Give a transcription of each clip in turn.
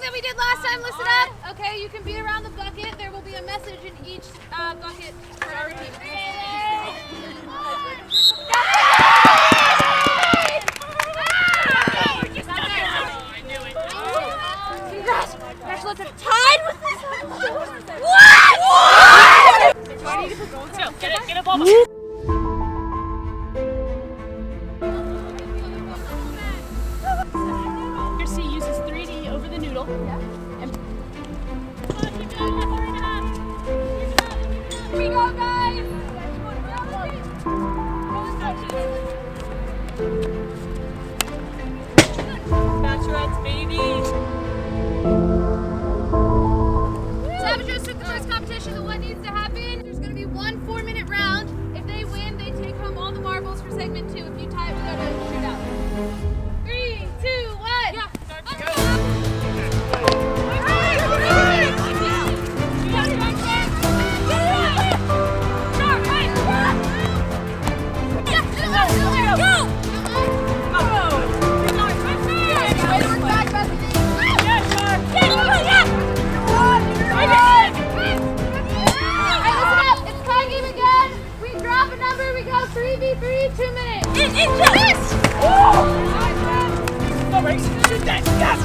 that we did last time, listen up. Okay, you can be around the bucket. There will be a message in each bucket for our team. Congrats! Let's have tied with this one. What? Get a ball. C uses 3D over the noodle. Yeah. And Here we go, guys! Bachelorette's baby. Savages took the first competition, so what needs to happen? There's going to be one 4-minute round. If they win, they take home all the marbles for segment 2. If you tie it, we go to shootout. 3, 2, 1. Yeah. We go 3v3, 2 minutes. Yes! Go, Race. Shoot that. Yes!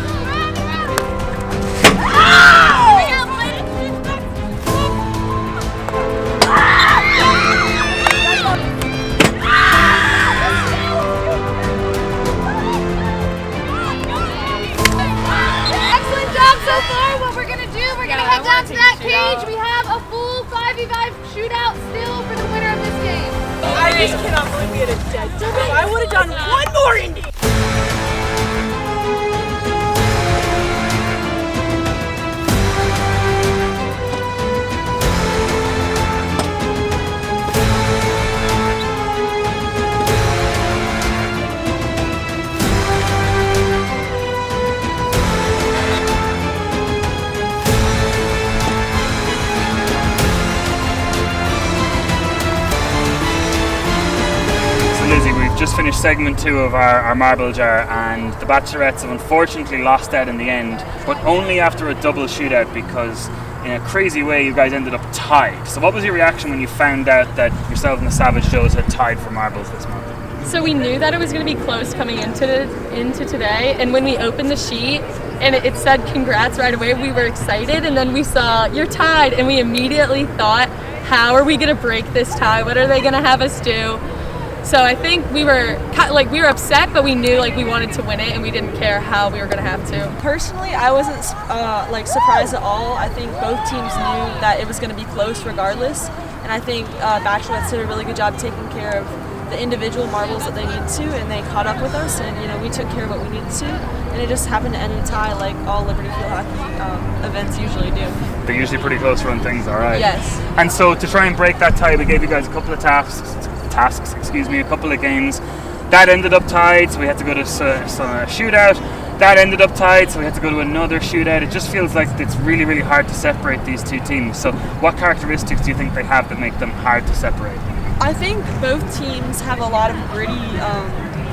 Excellent job so far. What we're going to do, we're going to head down to that cage. We have a full 5v5 shootout still for the winner of this game. I just cannot believe we had a dead time. I would have done one more indie. Lizzie, we've just finished segment 2 of our marble jar, and the Bachelorettes have unfortunately lost out in the end, but only after a double shootout because in a crazy way you guys ended up tied. So what was your reaction when you found out that yourself and the Savage Joes had tied for marbles this month? So we knew that it was going to be close coming into today, and when we opened the sheet and it said congrats right away, we were excited, and then we saw you're tied, and we immediately thought, how are we going to break this tie? What are they going to have us do? So I think we were upset, but we knew we wanted to win it, and we didn't care how we were going to have to. Personally, I wasn't surprised at all. I think both teams knew that it was going to be close regardless, and I think Bachelorettes did a really good job taking care of the individual marbles that they needed to, and they caught up with us, and we took care of what we needed to, and it just happened to end in a tie like all Liberty Field hockey events usually do. They're usually pretty close run things, all right? Yes. And so to try and break that tie, we gave you guys a couple of tasks, a couple of games. That ended up tied, so we had to go to a shootout. That ended up tied, so we had to go to another shootout. It just feels like it's really, really hard to separate these two teams. So what characteristics do you think they have that make them hard to separate? I think both teams have a lot of gritty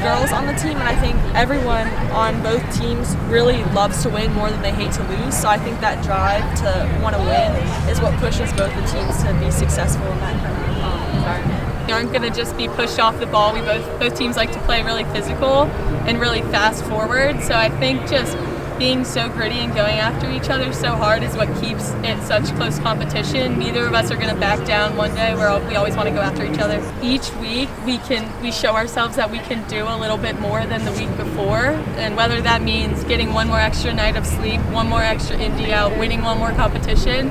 girls on the team, and I think everyone on both teams really loves to win more than they hate to lose. So I think that drive to want to win is what pushes both the teams to be successful in that kind of environment. We aren't going to just be pushed off the ball. Both teams like to play really physical and really fast forward. So I think just being so gritty and going after each other so hard is what keeps it such close competition. Neither of us are going to back down one day. We always want to go after each other. Each week we show ourselves that we can do a little bit more than the week before, and whether that means getting one more extra night of sleep, one more extra indie out, winning one more competition,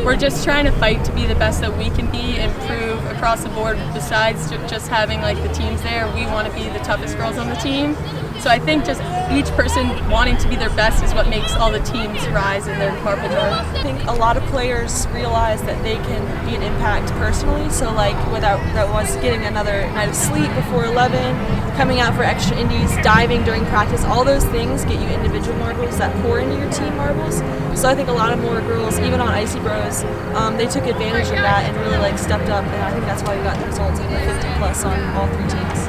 we're just trying to fight to be the best that we can be, improve across the board. Besides just having the teams there, we want to be the toughest girls on the team. So I think just each person wanting to be their best is what makes all the teams rise in their marble jar. I think a lot of players realize that they can be an impact personally. So without that was getting another night of sleep before 11, coming out for extra indies, diving during practice, all those things get you individual marbles that pour into your team marbles. So I think a lot of more girls, even on Icy Bros, they took advantage of that and really stepped up, and I think that's why we got the results of the 50+ on all 3 teams.